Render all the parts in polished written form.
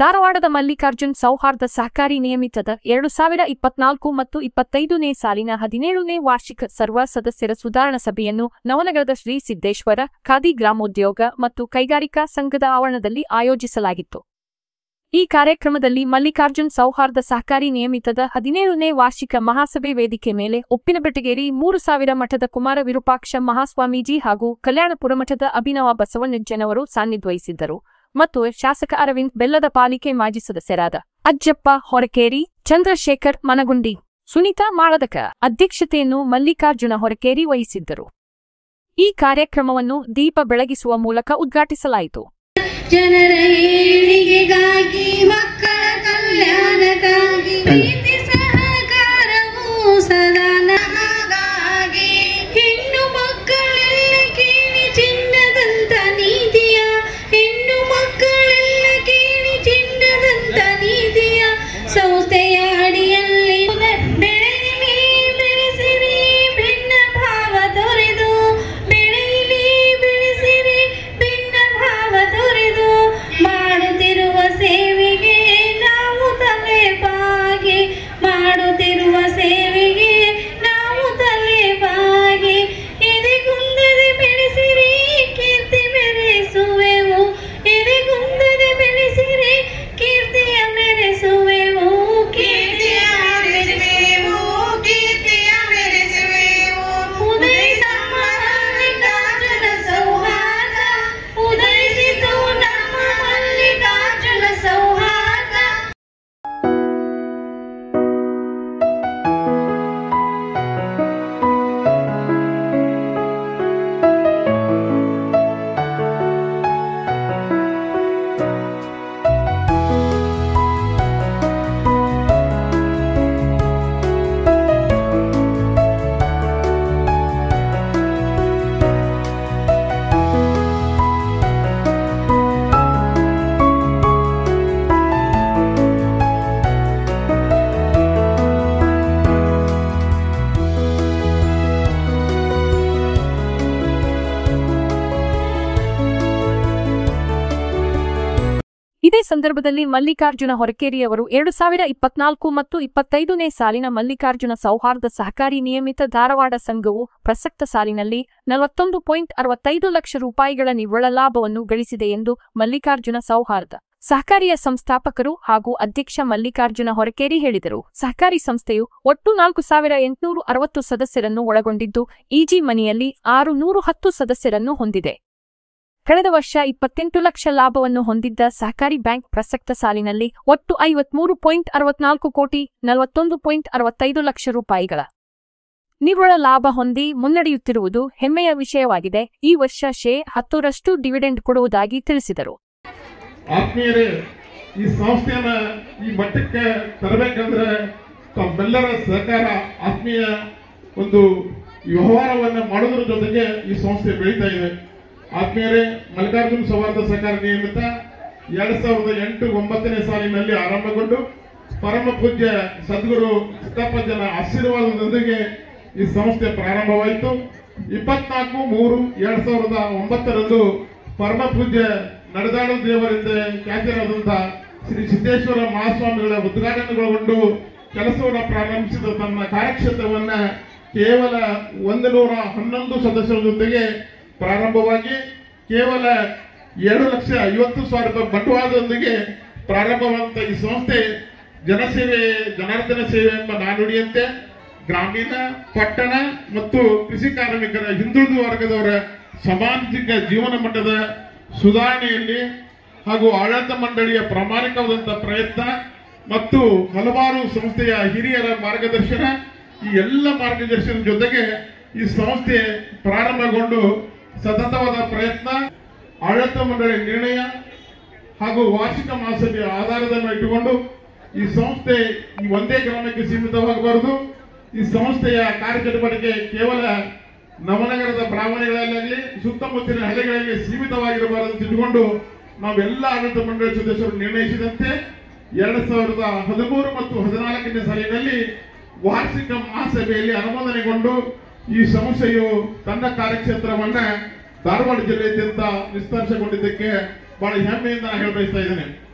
ಧಾರವಾಡದ ಮಲ್ಲಿಕಾರ್ಜುನ್ ಸೌಹಾರ್ದ ಸಹಕಾರಿ ನಿಯಮಿತದ 2024 ಮತ್ತು 25ನೇ ಸಾಲಿನ 17ನೇ ವಾರ್ಷಿಕ ಸರ್ವ ಸದಸ್ಯರ ಸುಧಾರಣಾ ಸಭೆಯನ್ನು ನವನಗರದ ಶ್ರೀ ಸಿದ್ದೇಶ್ವರ ಖಾದಿ ಗ್ರಾಮೋದ್ಯೋಗ ಮತ್ತು ಕೈಗಾರಿಕಾ ಸಂಘದ ಆವರಣದಲ್ಲಿ ಆಯೋಜಿಸಲಾಗಿತ್ತು. ಈ ಕಾರ್ಯಕ್ರಮದಲ್ಲಿ ಮಲ್ಲಿಕಾರ್ಜುನ್ ಸೌಹಾರ್ದ ಸಹಕಾರಿ ನಿಯಮಿತದ 17ನೇ ವಾರ್ಷಿಕ ಮಹಾಸಭೆ ವೇದಿಕೆ ಮೇಲೆ ಉಪ್ಪಿನಬೆಟಗೇರಿ 3000 ಮಠದ ಕುಮಾರ ವಿರೂಪಾಕ್ಷ ಮಹಾಸ್ವಾಮೀಜಿ ಹಾಗೂ ಕಲ್ಯಾಣಪುರ ಮಠದ ಅಭಿನವ ಬಸವಣ್ಣಜ್ಜನವರು ಸಾನ್ನಿಧ್ಯ ವಹಿಸಿದ್ದರು ಮತ್ತು ಶಾಸಕ ಅರವಿಂದ್ ಬೆಲ್ಲದ ಪಾಲಿಕೆ ಮಾಜಿ ಸದಸ್ಯರಾದ ಅಜ್ಜಪ್ಪ ಹೊರಕೇರಿ, ಚಂದ್ರಶೇಖರ್ ಮನಗುಂಡಿ, ಸುನೀತಾ ಮಾಳದಕ ಅಧ್ಯಕ್ಷತೆಯನ್ನು ಮಲ್ಲಿಕಾರ್ಜುನ ಹೊರಕೇರಿ ವಹಿಸಿದ್ದರು. ಈ ಕಾರ್ಯಕ್ರಮವನ್ನು ದೀಪ ಬೆಳಗಿಸುವ ಮೂಲಕ ಉದ್ಘಾಟಿಸಲಾಯಿತು. ಜನರ ಏಳಿಗೆಗಾಗಿ, ಮಕ್ಕಳ ಕಲ್ಯಾಣಕ್ಕಾಗಿ, ಪ್ರೀತಿ ಸಹಕಾರವು ಸದಾ ನಮಗಾಗಿ, ಹೆಣ್ಣು ಮಕ್ಕಳೆಲ್ಲ ಕೇಳಿ ಚಿನ್ನದಂತ ನೀತಿಯ, ಹೆಣ್ಣು ಮಕ್ಕಳೆಲ್ಲ ಕೇಳಿ ಚಿನ್ನದಂತ ನೀತಿಯ ಸಂಸ್ಥೆಯ ಅಡಿಯಲ್ಲಿ ಬೆಳೆಯಲಿ ಬೆಳೆಸಿರಿ ಭಿನ್ನ ಭಾವ ತೊರೆದು, ಬೆಳೆಯಲಿ ಬೆಳೆಸಿರಿ ಭಿನ್ನ ಭಾವ ತೊರೆದು, ಮಾಡುತ್ತಿರುವ ಸೇವೆಗೆ ನಾವು ತಲೆ ಬಾಗಿ, ಮಾಡುತ್ತಿರುವ ಸೇವೆಗೆ ನಾವು ತಲೆ ಬಾಗಿ, ಎದೆಗುಂದದೆ ಬೆಳೆಸಿರಿ ಕೀರ್ತಿ ಮೆರೆಸುವೆವು, ಎದೆಗುಂದದೆ ಬೆಳೆಸಿರಿ ಕೀರ್ತಿಯ ಮೆರೆಸುವೆವು, ಕೀರ್ತಿಯ ಮೆರೆಸುವೆವು, ಕೀರ್ತಿಯ ಮೆರೆಸುವೆವು. ಉದಯಿಸ ಮಲ್ಲಿಕಾರ್ಜುನ ಸೌಹಾರ್ದ, ಉದಯಿಸಿತು ನಮ್ಮ ಮಲ್ಲಿಕಾರ್ಜುನ ಸೌಹಾರ್ದ. ಇದೇ ಸಂದರ್ಭದಲ್ಲಿ ಮಲ್ಲಿಕಾರ್ಜುನ ಹೊರಕೇರಿಯವರು 2024 ಮತ್ತು 25ನೇ ಸಾಲಿನ ಮಲ್ಲಿಕಾರ್ಜುನ ಸೌಹಾರ್ದ ಸಹಕಾರಿ ನಿಯಮಿತ ಧಾರವಾಡ ಸಂಘವು ಪ್ರಸಕ್ತ ಸಾಲಿನಲ್ಲಿ 41.65 ಲಕ್ಷ ರೂಪಾಯಿಗಳ ನಿವ್ವಳ ಲಾಭವನ್ನು ಗಳಿಸಿದೆ ಎಂದು ಮಲ್ಲಿಕಾರ್ಜುನ ಸೌಹಾರ್ದ ಸಹಕಾರಿಯ ಸಂಸ್ಥಾಪಕರು ಹಾಗೂ ಅಧ್ಯಕ್ಷ ಮಲ್ಲಿಕಾರ್ಜುನ ಹೊರಕೇರಿ ಹೇಳಿದರು. ಸಹಕಾರಿ ಸಂಸ್ಥೆಯು ಒಟ್ಟು 4860 ಸದಸ್ಯರನ್ನು ಒಳಗೊಂಡಿದ್ದು, ಈಜಿ ಮನಿಯಲ್ಲಿ 610 ಸದಸ್ಯರನ್ನು ಹೊಂದಿದೆ. ಕಳೆದ ವರ್ಷ 28 ಲಕ್ಷ ಲಾಭವನ್ನು ಹೊಂದಿದ್ದ ಸಹಕಾರಿ ಬ್ಯಾಂಕ್ ಪ್ರಸಕ್ತ ಸಾಲಿನಲ್ಲಿ ಒಟ್ಟು 53.64 ಕೋಟಿ 41.65 ಲಕ್ಷ ರೂಪಾಯಿಗಳ ನಿವ್ವಳ ಲಾಭ ಹೊಂದಿ ಮುನ್ನಡೆಯುತ್ತಿರುವುದು ಹೆಮ್ಮೆಯ ವಿಷಯವಾಗಿದೆ. ಈ ವರ್ಷ 10% ಡಿವಿಡೆಂಡ್ ಕೊಡುವುದಾಗಿ ತಿಳಿಸಿದರು. ಆತ್ಮೀಯರೇ, ಈ ಸಂಸ್ಥೆಯನ್ನ ಈ ಮಟ್ಟಕ್ಕೆ ತರಬೇಕಂದ್ರೆ ತಮ್ಮೆಲ್ಲರ ಸಹಕಾರ, ಆತ್ಮೀಯ ಒಂದು ವ್ಯವಹಾರವನ್ನು ಮಾಡೋದ್ರ ಜೊತೆಗೆ ಈ ಸಂಸ್ಥೆ ಬೆಳೀತಾ ಇದೆ. ಆತ್ಮೀಯರೇ, ಮಲ್ಲಿಕಾರ್ಜುನ ಸೌಹಾರ್ದ ಸಹಕಾರ ನಿಯಮಿತ 2008-9ನೇ ಸಾಲಿನಲ್ಲಿ ಆರಂಭಗೊಂಡು ಪರಮ ಪೂಜ್ಯ ಸದ್ಗುರು ಸಿದ್ದಪ್ಪಜ್ಜನ ಆಶೀರ್ವಾದದೊಂದಿಗೆ ಈ ಸಂಸ್ಥೆ ಪ್ರಾರಂಭವಾಯಿತು. 24/3/2009 ಪರಮ ಪೂಜ್ಯ ನಡೆದಾಡು ದೇವರಿಂದ ಖ್ಯಾತಿಯಾದಂತಹ ಶ್ರೀ ಸಿದ್ದೇಶ್ವರ ಮಹಾಸ್ವಾಮಿಗಳ ಉದ್ಘಾಟನೆಗೊಳಗೊಂಡು ಕೆಲಸವನ್ನು ಪ್ರಾರಂಭಿಸಿದ ತನ್ನ ಕಾರ್ಯಕ್ಷೇತ್ರವನ್ನ ಕೇವಲ 111 ಸದಸ್ಯರ ಜೊತೆಗೆ ಪ್ರಾರಂಭವಾಗಿ ಕೇವಲ 7,50,000 ಬಂಡವಾಳದೊಂದಿಗೆ ಪ್ರಾರಂಭವಾದಂತಹ ಈ ಸಂಸ್ಥೆ ಜನಸೇವೆ ಜನಾರ್ದನ ಸೇವೆ ಎಂಬ ನಾನುಡಿಯಂತೆ ಗ್ರಾಮೀಣ, ಪಟ್ಟಣ ಮತ್ತು ಕೃಷಿ ಕಾರ್ಮಿಕರ ಹಿಂದುಳಿದ ವರ್ಗದವರ ಸಾಮಾಜಿಕ ಜೀವನ ಮಟ್ಟದ ಸುಧಾರಣೆಯಲ್ಲಿ ಹಾಗೂ ಆಡಳಿತ ಮಂಡಳಿಯ ಪ್ರಾಮಾಣಿಕವಾದಂತಹ ಪ್ರಯತ್ನ ಮತ್ತು ಹಲವಾರು ಸಂಸ್ಥೆಯ ಹಿರಿಯರ ಮಾರ್ಗದರ್ಶನ, ಈ ಎಲ್ಲ ಮಾರ್ಗದರ್ಶನದ ಜೊತೆಗೆ ಈ ಸಂಸ್ಥೆ ಪ್ರಾರಂಭಗೊಂಡು ಸತತವಾದ ಪ್ರಯತ್ನ, ಆಡಳಿತ ಮಂಡಳಿ ನಿರ್ಣಯ ಹಾಗೂ ವಾರ್ಷಿಕ ಮಹಾಸಭೆಯ ಆಧಾರವನ್ನು ಇಟ್ಟುಕೊಂಡು ಈ ಸಂಸ್ಥೆ ಈ ಒಂದೇ ಗ್ರಾಮಕ್ಕೆ ಸೀಮಿತವಾಗಬಾರದು. ಈ ಸಂಸ್ಥೆಯ ಕಾರ್ಯಚಟುವಟಿಕೆ ಕೇವಲ ನವನಗರದ ಬ್ರಾಹ್ಮಣಗಳಲ್ಲಾಗಲಿ ಸುತ್ತಮುತ್ತಲಿನ ಹಳ್ಳಿಗಳಲ್ಲಿ ಸೀಮಿತವಾಗಿರಬಾರದು ಅಂತ ಇಟ್ಟುಕೊಂಡು ನಾವೆಲ್ಲ ಆಡಳಿತ ಮಂಡಳಿ ಸದಸ್ಯರು ನಿರ್ಣಯಿಸಿದಂತೆ 2013 ಮತ್ತು 14ನೇ ಸಾಲಿನಲ್ಲಿ ವಾರ್ಷಿಕ ಮಹಾಸಭೆಯಲ್ಲಿ ಅನುಮೋದನೆಗೊಂಡು ಈ ಸಂಸ್ಥೆಯು ತನ್ನ ಕಾರ್ಯಕ್ಷೇತ್ರವನ್ನ ಧಾರವಾಡ ಜಿಲ್ಲೆಯಾದ್ಯಂತ ವಿಸ್ತರಿಸಿಕೊಂಡಿದ್ದಕ್ಕೆ ಬಹಳ ಹೆಮ್ಮೆಯಿಂದ ಹೇಳಬಯಸ್ತಾ ಇದ್ದೇನೆ.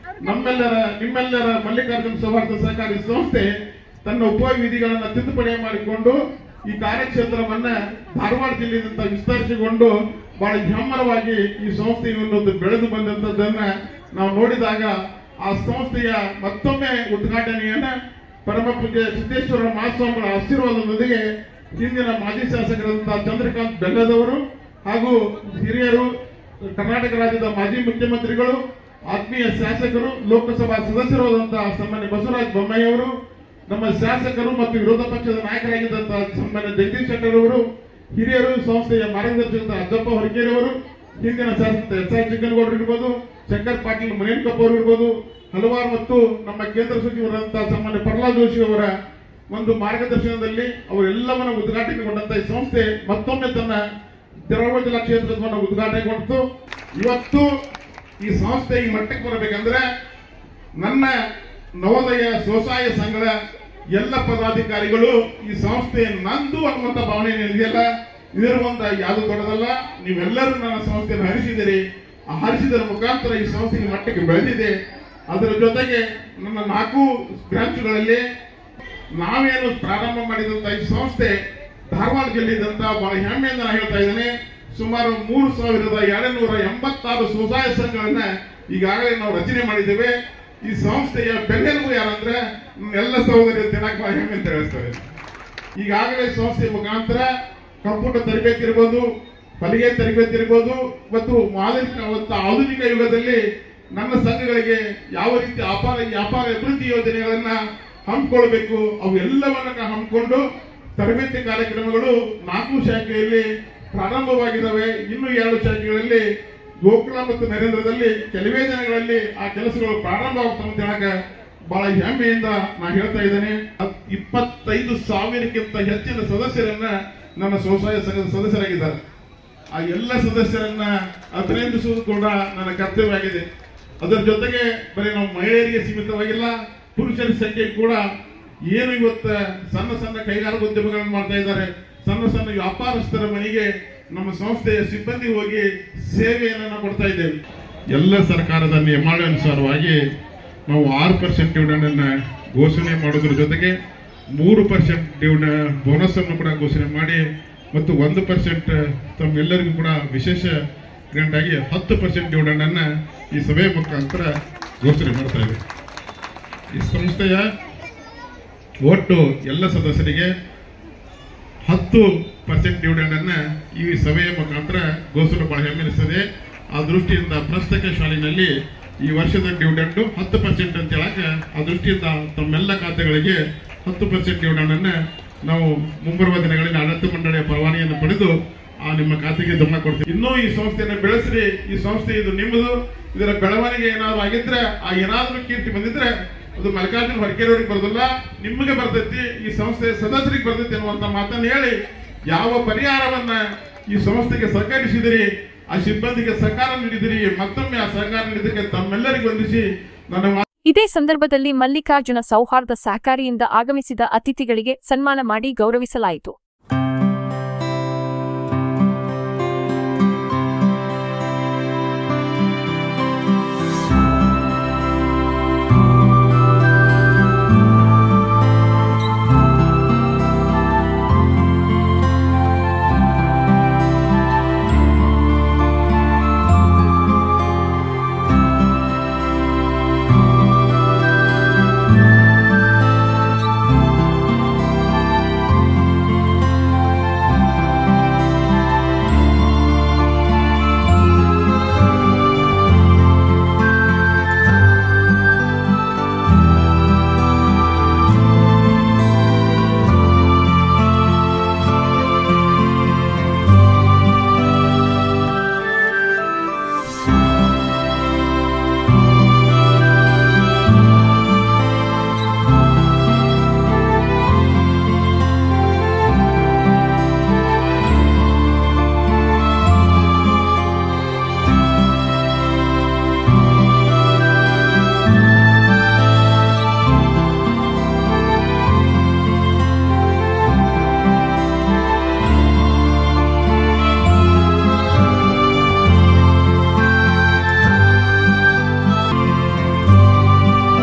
ನಿಮ್ಮೆಲ್ಲರ ಮಲ್ಲಿಕಾರ್ಜುನ ಸೌಹಾರ್ದ ಸಹಕಾರಿ ಸಂಸ್ಥೆ ತನ್ನ ಉಪವಿಧಿಗಳನ್ನು ತಿದ್ದುಪಡಿ ಮಾಡಿಕೊಂಡು ಈ ಕಾರ್ಯಕ್ಷೇತ್ರವನ್ನ ಧಾರವಾಡ ಜಿಲ್ಲೆಯಿಂದ ವಿಸ್ತರಿಸಿಕೊಂಡು ಬಹಳ ಹೆಮ್ಮರವಾಗಿ ಈ ಸಂಸ್ಥೆಯನ್ನು ಬೆಳೆದು ಬಂದಂತದ್ದನ್ನ ನಾವು ನೋಡಿದಾಗ ಆ ಸಂಸ್ಥೆಯ ಮತ್ತೊಮ್ಮೆ ಉದ್ಘಾಟನೆಯನ್ನ ಪರಮ ಪೂಜ್ಯ ಸಿದ್ದೇಶ್ವರ ಮಹಾಸ್ವಾಮಿಗಳ ಆಶೀರ್ವಾದದೊಂದಿಗೆ ಹಿಂದಿನ ಮಾಜಿ ಶಾಸಕರಾದಂತಹ ಚಂದ್ರಕಾಂತ್ ಬೆಲ್ಲದವರು ಹಾಗೂ ಹಿರಿಯರು, ಕರ್ನಾಟಕ ರಾಜ್ಯದ ಮಾಜಿ ಮುಖ್ಯಮಂತ್ರಿಗಳು, ಆತ್ಮೀಯ ಶಾಸಕರು, ಲೋಕಸಭಾ ಸದಸ್ಯರಾದಂತಹ ಸನ್ಮಾನ್ಯ ಬಸವರಾಜ ಬೊಮ್ಮಾಯಿ ಅವರು, ನಮ್ಮ ಶಾಸಕರು ಮತ್ತು ವಿರೋಧ ಪಕ್ಷದ ನಾಯಕರಾಗಿದ್ದಂತಹ ಸನ್ಮಾನ್ಯ ಜಗದೀಶ್ ಶೆಟ್ಟರ್ ಅವರು, ಹಿರಿಯರು, ಸಂಸ್ಥೆಯ ಮಾರ್ಗದರ್ಶಕದ ಅಜ್ಜಪ್ಪ ಹೊರಕೇರಿ ಅವರು, ಹಿಂದಿನ ಶಾಸಕ ಎಸ್.ಆರ್. ಚಿಕ್ಕನಗೌಡರು ಇರ್ಬೋದು, ಶಂಕರ್ ಪಾಟೀಲ್ ಮನೇನ್ಕಪ್ಪ ಅವರು ಇರ್ಬೋದು, ಹಲವಾರು ಮತ್ತು ನಮ್ಮ ಕೇಂದ್ರ ಸಚಿವರಾದಂತಹ ಸನ್ಮಾನ್ಯ ಪ್ರಹ್ಲಾದ್ ಜೋಶಿ ಅವರ ಒಂದು ಮಾರ್ಗದರ್ಶನದಲ್ಲಿ ಅವರೆಲ್ಲವನ್ನ ಉದ್ಘಾಟನೆಗೊಂಡಂತಹ ಈ ಸಂಸ್ಥೆ ಮತ್ತೊಮ್ಮೆ ತನ್ನ ಧಾರವಾಡ ಜಿಲ್ಲಾ ಕ್ಷೇತ್ರವನ್ನು ಉದ್ಘಾಟನೆಗೊಂಡಿತು. ಇವತ್ತು ಈ ಸಂಸ್ಥೆ ಈ ಮಟ್ಟಕ್ಕೆ ಬರಬೇಕಂದ್ರೆ ನನ್ನ ನವೋದಯ ಸ್ವಸಹಾಯ ಸಂಘದ ಎಲ್ಲ ಪದಾಧಿಕಾರಿಗಳು ಈ ಸಂಸ್ಥೆ ನಂದು ಅನ್ನುವಂತ ಭಾವನೆ ಇದೆಯಲ್ಲ, ಇದರ ಒಂದು ಯಾವುದು ದೊಡ್ಡದಲ್ಲ. ನೀವೆಲ್ಲರೂ ನನ್ನ ಸಂಸ್ಥೆಯನ್ನು ಹರಿಸಿದಿರಿ. ಆ ಹರಿಸಿದರ ಮುಖಾಂತರ ಈ ಸಂಸ್ಥೆ ಈ ಮಟ್ಟಕ್ಕೆ ಬೆಳೆದಿದೆ. ಅದರ ಜೊತೆಗೆ ನನ್ನ 4 ಬ್ರಾಂಚ್ಗಳಲ್ಲಿ ನಾವೇನು ಪ್ರಾರಂಭ ಮಾಡಿದಂತ ಈ ಸಂಸ್ಥೆ ಧಾರವಾಡ ಜಿಲ್ಲೆಯಿಂದ ಬಹಳ ಹೆಮ್ಮೆಯಿಂದ ನಾನು ಹೇಳ್ತಾ ಇದ್ದೇನೆ. ಸುಮಾರು 3286 ಸ್ವಸಹಾಯ ಸಂಘಗಳನ್ನ ಈಗಾಗಲೇ ನಾವು ರಚನೆ ಮಾಡಿದ್ದೇವೆ. ಈ ಸಂಸ್ಥೆಯ ಬೆನ್ನೆಲುಬು ಯಾರಂದ್ರೆ ಎಲ್ಲ ಸಹೋದರಿಯರು ತಿನ್ನಕ್ಕೆ ಬಹಳ ಹೆಮ್ಮೆ ಅಂತ ಹೇಳ್ತಾರೆ. ಈಗಾಗಲೇ ಸಂಸ್ಥೆಯ ಮುಖಾಂತರ ಕಂಪ್ಯೂಟರ್ ತರಬೇತಿ ಇರ್ಬೋದು, ಹೊಲಿಗೆ ತರಬೇತಿ ಇರ್ಬೋದು, ಮತ್ತು ಆಧುನಿಕ ಯುಗದಲ್ಲಿ ನನ್ನ ಸಂಘಗಳಿಗೆ ಯಾವ ರೀತಿ ವ್ಯಾಪಾರ ಅಭಿವೃದ್ಧಿ ಯೋಜನೆಗಳನ್ನ ಹಮ್ಮಿಕೊಳ್ಬೇಕು ಅವೆಲ್ಲವನ್ನ ಹಮ್ಮಿಕೊಂಡು ತರಬೇತಿ ಕಾರ್ಯಕ್ರಮಗಳು 4 ಶಾಖೆಯಲ್ಲಿ ಪ್ರಾರಂಭವಾಗಿದ್ದಾವೆ. ಇನ್ನು 2 ಶಾಖೆಗಳಲ್ಲಿ ಗೋಕುಲ ಮತ್ತು ನರೇಂದ್ರದಲ್ಲಿ ಕೆಲವೇ ದಿನಗಳಲ್ಲಿ ಆ ಕೆಲಸಗಳು ಪ್ರಾರಂಭ ಆಗ್ತವೆ ಅಂತ ಹೇಳಕ ಬಹಳ ಹೆಮ್ಮೆಯಿಂದ ನಾನು ಹೇಳ್ತಾ ಇದ್ದೇನೆ. 25,000ಕ್ಕಿಂತ ಹೆಚ್ಚಿನ ಸದಸ್ಯರನ್ನ ನನ್ನ ಸ್ವಸಹಾಯ ಸಂಘದ ಸದಸ್ಯರಾಗಿದ್ದಾರೆ. ಆ ಎಲ್ಲ ಸದಸ್ಯರನ್ನ ಅಭಿನಂದಿಸುವುದು ಕೂಡ ನನ್ನ ಕರ್ತವ್ಯ ಆಗಿದೆ. ಅದರ ಜೊತೆಗೆ ಬರೀ ನಾವು ಮಹಿಳೆಯರಿಗೆ ಸೀಮಿತವಾಗಿಲ್ಲ, ಪುರುಷರ ಸಂಖ್ಯೆ ಕೂಡ ಏನು ಇವತ್ತು ಸಣ್ಣ ಕೈಗಾರಿಕೋದ್ಯಮಗಳನ್ನು ಮಾಡ್ತಾ ಇದ್ದಾರೆ, ಸಣ್ಣ ವ್ಯಾಪಾರಸ್ಥರ ಮನೆಗೆ ನಮ್ಮ ಸಂಸ್ಥೆಯ ಸಿಬ್ಬಂದಿ ಹೋಗಿ ಸೇವೆಯನ್ನು ಕೊಡ್ತಾ ಇದ್ದೇವೆ. ಎಲ್ಲ ಸರ್ಕಾರದ ನಿಯಮಾನುಸಾರವಾಗಿ ನಾವು 6% ಡಿವಿಡೆಂಡ್ ಅನ್ನ ಘೋಷಣೆ ಮಾಡೋದ್ರ ಜೊತೆಗೆ 3% ಡಿವಿಡೆಂಡ್ ಬೋನಸ್ ಅನ್ನು ಕೂಡ ಘೋಷಣೆ ಮಾಡಿ ಮತ್ತು 1% ತಮ್ಮೆಲ್ಲರಿಗೂ ಕೂಡ ವಿಶೇಷ ಗ್ರಾಂಟ್ ಆಗಿ 10% ಡಿವಿಡೆಂಡ್ ಅನ್ನ ಈ ಸಭೆಯ ಮುಖಾಂತರ ಘೋಷಣೆ ಮಾಡ್ತಾ ಇದ್ದೇವೆ. ಈ ಸಂಸ್ಥೆಯ ಒಟ್ಟು ಎಲ್ಲ ಸದಸ್ಯರಿಗೆ 10% ಡಿವಿಡೆಂಡ್ ಅನ್ನ ಈ ಸಭೆಯ ಮುಖಾಂತರ ಘೋಷಣೆ ಬಹಳ ಹೆಮ್ಮೆನಿಸ್ತದೆ. ಆ ದೃಷ್ಟಿಯಿಂದ ಪ್ರಸ್ತಕ ಶಾಲೆಯಲ್ಲಿ ಈ ವರ್ಷದ ಡಿವಿಡೆಂಡ್ 10% ಅಂತ ಹೇಳಕ ಆ ದೃಷ್ಟಿಯಿಂದ ತಮ್ಮೆಲ್ಲ ಖಾತೆಗಳಿಗೆ 10% ಡಿವಿಡೆಂಡ್ ಅನ್ನ ನಾವು ಮುಂಬರುವ ದಿನಗಳಲ್ಲಿ ಆಡಳಿತ ಮಂಡಳಿಯ ಪರವಾನಗಿಯನ್ನು ಪಡೆದು ನಿಮ್ಮ ಖಾತೆಗೆ ಗಮನ ಕೊಡ್ತೀವಿ. ಇನ್ನೂ ಈ ಸಂಸ್ಥೆಯನ್ನು ಬೆಳೆಸ್ರಿ. ಈ ಸಂಸ್ಥೆ ಇದು ನಿಮ್ಮದು. ಇದರ ಬೆಳವಣಿಗೆ ಏನಾದ್ರು ಆಗಿದ್ರೆ, ಆ ಏನಾದ್ರೂ ಕೀರ್ತಿ ಬಂದಿದ್ರೆ ಅದು ಮಲ್ಲಿಕಾರ್ಜುನ ಹೊರಕೇರಿ ಅವರಿಗೆ ಬರೋದಿಲ್ಲ, ನಿಮಗೆ ಬರ್ತೈತಿ, ಈ ಸಂಸ್ಥೆಯ ಸದಸ್ಯರಿಗೆ ಬರ್ತೈತಿ ಅನ್ನುವಂತ ಮಾತನ್ನು ಹೇಳಿ ಯಾವ ಪರಿಹಾರವನ್ನ ಈ ಸಂಸ್ಥೆಗೆ ಸಹಕರಿಸಿದಿರಿ, ಆ ಸಿಬ್ಬಂದಿಗೆ ಸಹಕಾರ ನೀಡಿದಿರಿ, ಮತ್ತೊಮ್ಮೆ ಆ ಸಹಕಾರ ನೀಡಿದ್ದಕ್ಕೆ ತಮ್ಮೆಲ್ಲರಿಗೂ ವಂದಿಸಿ ನನ್ನ ಇದೇ ಸಂದರ್ಭದಲ್ಲಿ ಮಲ್ಲಿಕಾರ್ಜುನ ಸೌಹಾರ್ದ ಸಹಕಾರಿಯಿಂದ ಆಗಮಿಸಿದ ಅತಿಥಿಗಳಿಗೆ ಸನ್ಮಾನ ಮಾಡಿ ಗೌರವಿಸಲಾಯಿತು.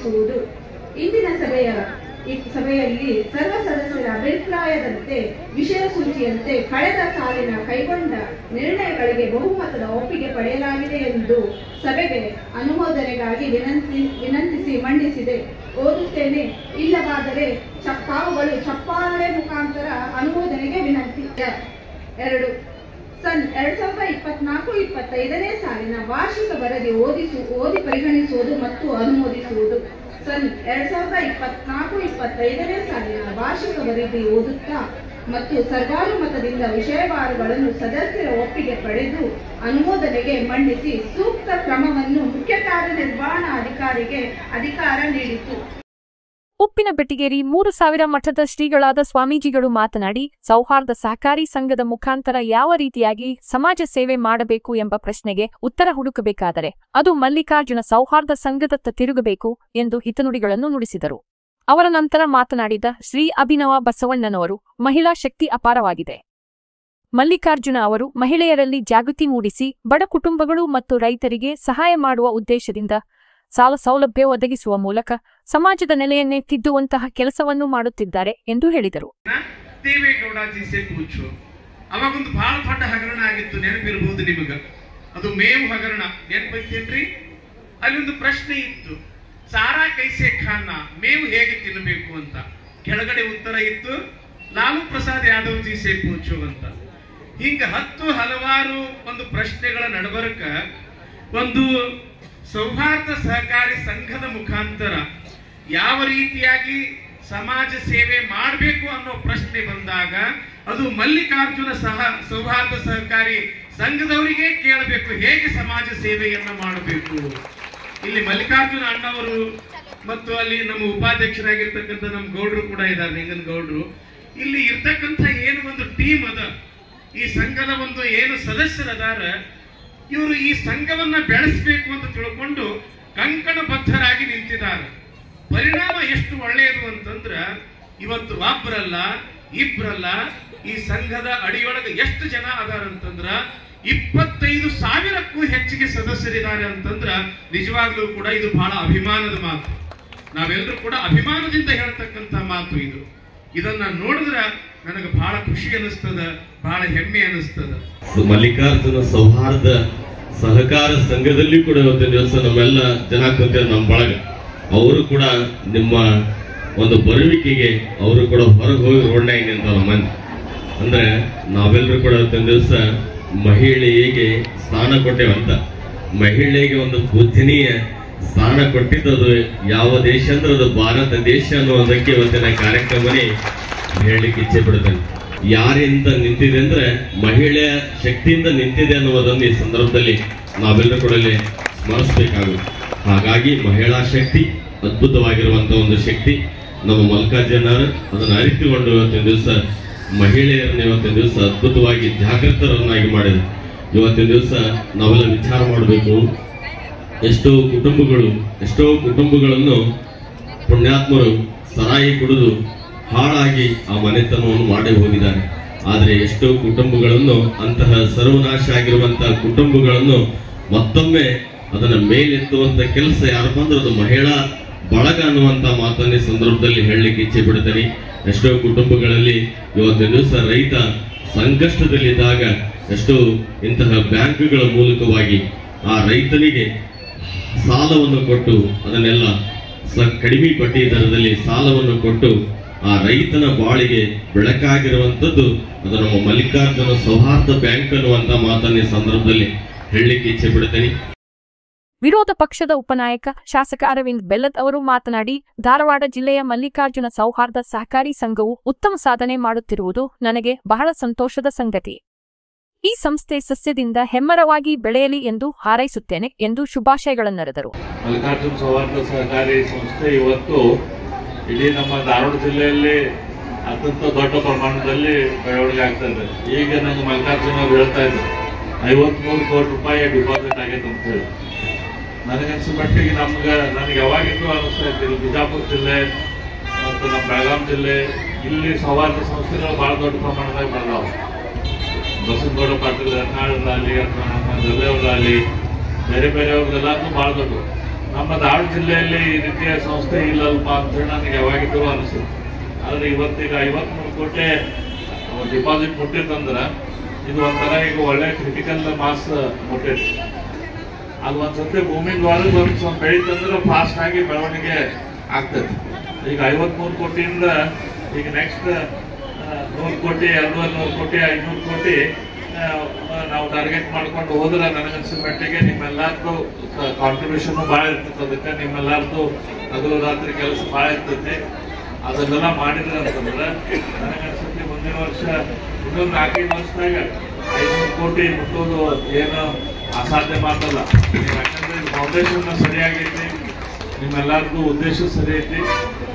ಆಯೋಜಿಸುವುದು. ಇಂದಿನ ಸಭೆಯಲ್ಲಿ ಸರ್ವ ಸದಸ್ಯರ ಅಭಿಪ್ರಾಯದಂತೆ ವಿಷಯ ಸೂಚಿಯಂತೆ ಕಳೆದ ಸಾಲಿನ ಕೈಗೊಂಡ ನಿರ್ಣಯಗಳಿಗೆ ಬಹುಮತದ ಒಪ್ಪಿಗೆ ಪಡೆಯಲಾಗಿದೆ ಎಂದು ಸಭೆಗೆ ಅನುಮೋದನೆಗಾಗಿ ವಿನಂತಿಸಿ ಮಂಡಿಸಿದೆ. ಓದುತ್ತೇನೆ. ಇಲ್ಲವಾದರೆ ತಾವುಗಳು ಚಪ್ಪಾಳೆ ಮುಖಾಂತರ ಅನುಮೋದನೆಗೆ ವಿನಂತಿ. 2. ಸನ್ 2024-25ನೇ ಸಾಲಿನ ವಾರ್ಷಿಕ ವರದಿ ಓದಿ ಪರಿಗಣಿಸುವುದು ಮತ್ತು ಅನುಮೋದಿಸುವುದು. ಸನ್ 2024-25ನೇ ಸಾಲಿನ ವಾರ್ಷಿಕ ವರದಿ ಓದುತ್ತಾ ಮತ್ತು ಸರ್ವಾನುಮತದಿಂದ ವಿಷಯವಾರುಗಳನ್ನು ಸದಸ್ಯರ ಒಪ್ಪಿಗೆ ಪಡೆದು ಅನುಮೋದನೆಗೆ ಮಂಡಿಸಿ ಸೂಕ್ತ ಕ್ರಮವನ್ನು ಮುಖ್ಯ ಕಾರ್ಯನಿರ್ವಹಣಾಧಿಕಾರಿಗೆ ಅಧಿಕಾರ ನೀಡಿತು. ಉಪ್ಪಿನ ಬೆಟ್ಟಿಗೇರಿ 3000 ಮಠದ ಶ್ರೀಗಳಾದ ಸ್ವಾಮೀಜಿಗಳು ಮಾತನಾಡಿ, ಸೌಹಾರ್ದ ಸಹಕಾರಿ ಸಂಘದ ಮುಖಾಂತರ ಯಾವ ರೀತಿಯಾಗಿ ಸಮಾಜ ಸೇವೆ ಮಾಡಬೇಕು ಎಂಬ ಪ್ರಶ್ನೆಗೆ ಉತ್ತರ ಹುಡುಕಬೇಕಾದರೆ ಅದು ಮಲ್ಲಿಕಾರ್ಜುನ ಸೌಹಾರ್ದ ಸಂಘದತ್ತ ತಿರುಗಬೇಕು ಎಂದು ಹಿತನುಡಿಗಳನ್ನು ನುಡಿಸಿದರು. ಅವರ ನಂತರ ಮಾತನಾಡಿದ ಶ್ರೀ ಅಭಿನವ ಬಸವಣ್ಣನವರು, ಮಹಿಳಾ ಶಕ್ತಿ ಅಪಾರವಾಗಿದೆ. ಮಲ್ಲಿಕಾರ್ಜುನ ಅವರು ಮಹಿಳೆಯರಲ್ಲಿ ಜಾಗೃತಿ ಮೂಡಿಸಿ ಬಡ ಕುಟುಂಬಗಳು ಮತ್ತು ರೈತರಿಗೆ ಸಹಾಯ ಮಾಡುವ ಉದ್ದೇಶದಿಂದ ಸಾಲ ಸೌಲಭ್ಯ ಒದಗಿಸುವ ಮೂಲಕ ಸಮಾಜದ ನೆಲೆಯನ್ನೇ ತಿದ್ದುವಂತಹ ಕೆಲಸವನ್ನು ಮಾಡುತ್ತಿದ್ದಾರೆ ಎಂದು ಹೇಳಿದರು. ದೇವೇಗೌಡಜಿ ಕೂಚು ಅವಾಗೊಂದು ಬಹಳ ದೊಡ್ಡ ಹಗರಣ ಆಗಿತ್ತು, ನೆನಪಿರಬಹುದು ನಿಮಗ. ಅದು ಮೇವು ಹಗರಣ, ನೆನಪೈತೇನ್ರಿ? ಅಲ್ಲೊಂದು ಪ್ರಶ್ನೆ ಇತ್ತು, ಸಾರಾ ಕೈಸೆ ಖಾನ, ಮೇವು ಹೇಗೆ ತಿನ್ನಬೇಕು ಅಂತ. ಕೆಳಗಡೆ ಉತ್ತರ ಇತ್ತು, ಲಾಲು ಪ್ರಸಾದ್ ಯಾದವ್ ಜಿ ಸೇ ಕೂಚು ಅಂತ. ಹಿಂಗ 10 ಹಲವಾರು ಒಂದು ಪ್ರಶ್ನೆಗಳ ನಡಬರಕ ಒಂದು ಸೌಹಾರ್ದ ಸಹಕಾರಿ ಸಂಘದ ಮುಖಾಂತರ ಯಾವ ರೀತಿಯಾಗಿ ಸಮಾಜ ಸೇವೆ ಮಾಡಬೇಕು ಅನ್ನೋ ಪ್ರಶ್ನೆ ಬಂದಾಗ ಅದು ಮಲ್ಲಿಕಾರ್ಜುನ ಸೌಹಾರ್ದ ಸಹಕಾರಿ ಸಂಘದವರಿಗೆ ಕೇಳಬೇಕು, ಹೇಗೆ ಸಮಾಜ ಸೇವೆಯನ್ನ ಮಾಡಬೇಕು. ಇಲ್ಲಿ ಮಲ್ಲಿಕಾರ್ಜುನ ಅಣ್ಣವರು ಮತ್ತು ಅಲ್ಲಿ ನಮ್ಮ ಉಪಾಧ್ಯಕ್ಷರಾಗಿರ್ತಕ್ಕಂಥ ನಮ್ಮ ಗೌಡ್ರು ಕೂಡ ಇದ್ದಾರೆ, ನಿಂಗನ್ ಗೌಡ್ರು. ಇಲ್ಲಿ ಇರ್ತಕ್ಕಂಥ ಏನು ಒಂದು ಟೀಮ್ ಅದ, ಈ ಸಂಘದ ಒಂದು ಏನು ಸದಸ್ಯರದಾರ, ಇವರು ಈ ಸಂಘವನ್ನ ಬೆಳೆಸಬೇಕು ಅಂತ ತಿಳ್ಕೊಂಡು ಕಂಕಣಬದ್ಧರಾಗಿ ನಿಂತಿದ್ದಾರೆ. ಪರಿಣಾಮ ಎಷ್ಟು ಒಳ್ಳೆಯದು ಅಂತಂದ್ರ, ಇವತ್ತು ಒಬ್ಬರಲ್ಲ ಇಬ್ಬರಲ್ಲ, ಈ ಸಂಘದ ಅಡಿಯೊಳಗೆ ಎಷ್ಟು ಜನ ಅದಾರ ಅಂತಂದ್ರ 25,000ಕ್ಕೂ ಹೆಚ್ಚಿಗೆ ಸದಸ್ಯರಿದ್ದಾರೆ ಅಂತಂದ್ರ ನಿಜವಾಗ್ಲೂ ಕೂಡ ಇದು ಬಹಳ ಅಭಿಮಾನದ ಮಾತು. ನಾವೆಲ್ಲರೂ ಕೂಡ ಅಭಿಮಾನದಿಂದ ಹೇಳ್ತಕ್ಕಂಥ ಮಾತು ಇದು. ಇದನ್ನ ನೋಡಿದ್ರ ನನಗೆ ಬಹಳ ಖುಷಿ ಅನಿಸ್ತದ, ಬಹಳ ಹೆಮ್ಮೆ ಅನಿಸ್ತದ. ಮಲ್ಲಿಕಾರ್ಜುನ ಸೌಹಾರ್ದ ಸಹಕಾರ ಸಂಘದಲ್ಲಿ ಕೂಡ ಇವತ್ತಿನ ದಿವಸ ನಮ್ಮೆಲ್ಲ ಜನ ಕುಂತ ನಮ್ಮ ಬಳಗ ಅವರು ಕೂಡ ನಿಮ್ಮ ಒಂದು ಬರುವಿಕೆಗೆ ಅವರು ಕೂಡ ಹೊರಗೆ ಹೋಗಿ ರೋಡ್ನಾಗ ನಿಂತವ್ರ ಮಂದಿ. ಅಂದ್ರೆ ನಾವೆಲ್ಲರೂ ಕೂಡ ಇವತ್ತಿನ ದಿವಸ ಮಹಿಳೆಗೆ ಸ್ಥಾನ ಕೊಟ್ಟೇವಂತ. ಮಹಿಳೆಗೆ ಒಂದು ಪೂಜನೀಯ ಸ್ಥಾನ ಕೊಟ್ಟಿದ್ದು ಯಾವ ದೇಶ ಅಂದ್ರೆ ಅದು ಭಾರತ ದೇಶ ಅನ್ನುವುದಕ್ಕೆ ಇವತ್ತಿನ ಕಾರ್ಯಕ್ರಮನೇ ಹೇಳಲಿಕ್ಕೆ ಇಚ್ಛೆ ಪಡ್ತೇನೆ. ಯಾರಿಂದ ನಿಂತಿದೆ ಅಂದ್ರೆ ಮಹಿಳೆಯ ಶಕ್ತಿಯಿಂದ ನಿಂತಿದೆ ಅನ್ನುವುದನ್ನು ಈ ಸಂದರ್ಭದಲ್ಲಿ ನಾವೆಲ್ಲರೂ ಕೂಡ ಸ್ಮರಿಸಬೇಕಾಗುತ್ತೆ. ಹಾಗಾಗಿ ಮಹಿಳಾ ಶಕ್ತಿ ಅದ್ಭುತವಾಗಿರುವಂತಹ ಒಂದು ಶಕ್ತಿ. ನಮ್ಮ ಮಲ್ಲಿಕಾರ್ಜುನರು ಅದನ್ನು ಅರಿತುಕೊಂಡು ಇವತ್ತಿನ ದಿವಸ ಮಹಿಳೆಯರನ್ನ ಇವತ್ತಿನ ದಿವಸ ಅದ್ಭುತವಾಗಿ ಜಾಗೃತರನ್ನಾಗಿ ಮಾಡಿದ್ರು. ಇವತ್ತಿನ ದಿವಸ ನಾವೆಲ್ಲ ವಿಚಾರ ಮಾಡಬೇಕು. ಎಷ್ಟೋ ಕುಟುಂಬಗಳನ್ನು ಪುಣ್ಯಾತ್ಮರು ಸರಾಯಿ ಕುಡಿದು ಹಾಳಾಗಿ ಆ ಮನೆತನವನ್ನು ಮಾಡಿ ಹೋಗಿದ್ದಾರೆ. ಆದರೆ ಎಷ್ಟೋ ಕುಟುಂಬಗಳನ್ನು, ಅಂತಹ ಸರ್ವನಾಶ ಆಗಿರುವಂತಹ ಕುಟುಂಬಗಳನ್ನು ಮತ್ತೊಮ್ಮೆ ಅದನ್ನ ಮೇಲೆತ್ತುವಂತ ಕೆಲಸ ಯಾರಪ್ಪ ಅಂದ್ರೆ ಅದು ಮಹಿಳಾ ಬಳಗ ಅನ್ನುವಂತ ಮಾತನ್ನ ಸಂದರ್ಭದಲ್ಲಿ ಹೇಳಲಿಕ್ಕೆ ಇಚ್ಛೆ ಪಡ್ತೇನೆ. ಎಷ್ಟೋ ಕುಟುಂಬಗಳಲ್ಲಿ ಇವತ್ತಿನ ದಿವಸ ರೈತ ಸಂಕಷ್ಟದಲ್ಲಿದ್ದಾಗ ಎಷ್ಟೋ ಇಂತಹ ಬ್ಯಾಂಕ್ಗಳ ಮೂಲಕವಾಗಿ ಆ ರೈತನಿಗೆ ಸಾಲವನ್ನು ಕೊಟ್ಟು ಅದನ್ನೆಲ್ಲ ಕಡಿಮೆ ಬಡ್ಡಿ ದರದಲ್ಲಿ ಸಾಲವನ್ನು ಕೊಟ್ಟು ಆ ರೈತನ ಬಾಳಿಗೆ ಬೆಳಕಾಗಿರುವಂತದ್ದು ಅದು ನಮ್ಮ ಮಲ್ಲಿಕಾರ್ಜುನ ಸೌಹಾರ್ದ ಬ್ಯಾಂಕ್ ಅನ್ನುವಂತ ಮಾತನ್ನ ಸಂದರ್ಭದಲ್ಲಿ ಹೇಳಲಿಕ್ಕೆ ಇಚ್ಛೆ ಪಡ್ತೇನೆ. ವಿರೋಧ ಪಕ್ಷದ ಉಪನಾಯಕ ಶಾಸಕ ಅರವಿಂದ್ ಬೆಲ್ಲದ್ ಅವರು ಮಾತನಾಡಿ, ಧಾರವಾಡ ಜಿಲ್ಲೆಯ ಮಲ್ಲಿಕಾರ್ಜುನ ಸೌಹಾರ್ದ ಸಹಕಾರಿ ಸಂಘವು ಉತ್ತಮ ಸಾಧನೆ ಮಾಡುತ್ತಿರುವುದು ನನಗೆ ಬಹಳ ಸಂತೋಷದ ಸಂಗತಿ. ಈ ಸಂಸ್ಥೆ ಸಸ್ಯದಿಂದ ಹೆಮ್ಮರವಾಗಿ ಬೆಳೆಯಲಿ ಎಂದು ಹಾರೈಸುತ್ತೇನೆ ಎಂದು ಶುಭಾಶಯಗಳನ್ನರೆದರು. ಮಲ್ಲಿಕಾರ್ಜುನ ಸೌಹಾರ್ದ ಸಹಕಾರಿ ಸಂಸ್ಥೆ ಇವತ್ತು ಇಡೀ ನಮ್ಮ ಧಾರವಾಡ ಜಿಲ್ಲೆಯಲ್ಲಿ ಅತ್ಯಂತ ದೊಡ್ಡ ಪ್ರಮಾಣದಲ್ಲಿ ಬೆಳವಣಿಗೆ ಆಗ್ತಾ ಇದೆ. ಈಗ ನಂಗೆ ಮಲ್ಲಿಕಾರ್ಜುನ ಅವರು ಹೇಳ್ತಾ ಇದ್ರು 53 ಕೋಟಿ ರೂಪಾಯಿ ಡಿಪಾಸಿಟ್ ಆಗೈತೆ ಅಂತ ಹೇಳಿ. ನನಗನ್ಸಿದ ಮಟ್ಟಿಗೆ ನನಗೆ ಯಾವಾಗಿಂದೂ ಅನಿಸ್ತಾ ಇತ್ತು, ಬಿಜಾಪುರ ಜಿಲ್ಲೆ ಮತ್ತು ನಮ್ಮ ಬೆಳಗಾಂ ಜಿಲ್ಲೆ ಇಲ್ಲಿ ಸೌಹಾರ್ದ ಸಂಸ್ಥೆಗಳು ಬಹಳ ದೊಡ್ಡ ಪ್ರಮಾಣದಾಗ ಬೆಳೆದಾವ. ಬಸವನಗೌಡ ಪಾಟೀಲ್ ಯತ್ನಾಳರಾಗಲಿ ಅಥವಾ ನಮ್ಮ ಜಲ್ಲೆಯವರಾಗಲಿ ಬೇರೆ ಬೇರೆಯವ್ರದ್ದೆಲ್ಲೂ ಬಹಳ ದೊಡ್ಡ. ನಮ್ಮ ಧಾರವಾಡ ಜಿಲ್ಲೆಯಲ್ಲಿ ಈ ರೀತಿಯ ಸಂಸ್ಥೆ ಇಲ್ಲಲ್ಪ ಅಂತ ಹೇಳಿ ನನಗೆ ಯಾವಾಗಿದ್ದರೂ ಅನಿಸುತ್ತೆ. ಆದ್ರೆ ಇವತ್ತೀಗ 53 ಕೋಟಿ ಡಿಪಾಸಿಟ್ ಮುಟ್ಟಿತ್ತಂದ್ರೆ ಇದು ಒಂಥರ ಈಗ ಒಳ್ಳೆ ಕ್ರಿಟಿಕಲ್ ಮಾಸ್ ಮುಟ್ಟೈತಿ. ಅದು ಒಂದ್ಸತಿ ಭೂಮಿಗೆ ಒಳಗೆ ಬಂದು ಸ್ವಲ್ಪ ಬೆಳೀತಂದ್ರೆ ಫಾಸ್ಟ್ ಆಗಿ ಬೆಳವಣಿಗೆ ಆಗ್ತದೆ. ಈಗ 53 ಕೋಟಿಯಿಂದ ಈಗ ನೆಕ್ಸ್ಟ್ 100 ಕೋಟಿ 200 ಕೋಟಿ 500 ಕೋಟಿ ನಾವು ಟಾರ್ಗೆಟ್ ಮಾಡ್ಕೊಂಡು ಹೋದ್ರೆ ನನಗನ್ಸಿದ ಮಟ್ಟಿಗೆ ನಿಮ್ಮೆಲ್ಲರದ್ದು ಕಾಂಟ್ರಿಬ್ಯೂಷನ್ ಭಾಳ ಇರ್ತೈತೆ. ಅದಕ್ಕೆ ನಿಮ್ಮೆಲ್ಲರದ್ದು ಹಗಲು ರಾತ್ರಿ ಕೆಲಸ ಭಾಳ ಇರ್ತೈತಿ. ಅದನ್ನೆಲ್ಲ ಮಾಡಿದ್ರೆ ಅಂತಂದ್ರೆ ನನಗನ್ಸುತ್ತೆ ಮುಂದಿನ ವರ್ಷ ಇನ್ನೊಂದು 4-5 ವರ್ಷದಾಗ 500 ಕೋಟಿ ಮುಟ್ಟೋದು ಏನು ಅಸಾಧ್ಯ ಮಾತಲ್ಲ. ಯಾಕಂದ್ರೆ ಫೌಂಡೇಶನ್ ಸರಿಯಾಗೈತಿ, ನಿಮ್ಮೆಲ್ಲರದ್ದು ಉದ್ದೇಶ ಸರಿ ಐತಿ,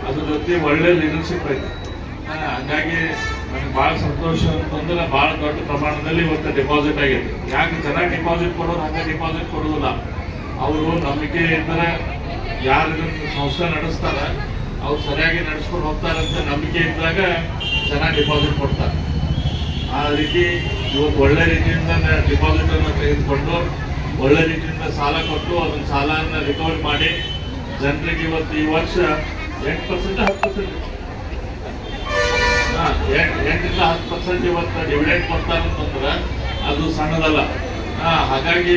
ಅದ್ರ ಜೊತೆ ಒಳ್ಳೆ ಲೀಡರ್ಶಿಪ್ ಐತಿ. ಹಂಗಾಗಿ ನನಗೆ ಭಾಳ ಸಂತೋಷ ಅಂತಂದ್ರೆ ಭಾಳ ದೊಡ್ಡ ಪ್ರಮಾಣದಲ್ಲಿ ಇವತ್ತು ಡಿಪಾಸಿಟ್ ಆಗೈತಿ. ಯಾಕೆ ಜನ ಡಿಪಾಸಿಟ್ ಕೊಡೋದು ಹಂಗೆ ಡಿಪಾಸಿಟ್ ಕೊಡೋದಿಲ್ಲ, ಅವರು ನಂಬಿಕೆ ಇದ್ದರೆ ಯಾರು ಇದನ್ನು ಸಂಸ್ಥೆ ನಡೆಸ್ತಾರ ಅವ್ರು ಸರಿಯಾಗಿ ನಡೆಸ್ಕೊಂಡು ಹೋಗ್ತಾರಂತ ನಂಬಿಕೆ ಇದ್ದಾಗ ಜನ ಡಿಪಾಸಿಟ್ ಕೊಡ್ತಾರೆ. ಆ ರೀತಿ ಇವತ್ತು ಒಳ್ಳೆ ರೀತಿಯಿಂದ ಡಿಪಾಸಿಟ್ ಅನ್ನು ತೆಗೆದುಕೊಂಡು ಒಳ್ಳೆ ರೀತಿಯಿಂದ ಸಾಲ ಕೊಟ್ಟು ಅದನ್ನ ಸಾಲನ ರಿಕವರಿ ಮಾಡಿ ಜನರಿಗೆ ಇವತ್ತು ಈ ವರ್ಷ 8% 10% 8ರಿಂದ 10% ಇವತ್ತು ಡಿವಿಡೆಂಡ್ ಕೊಡ್ತಾರಂತಂದ್ರೆ ಅದು ಸಣ್ಣದಲ್ಲ. ಹಾಗಾಗಿ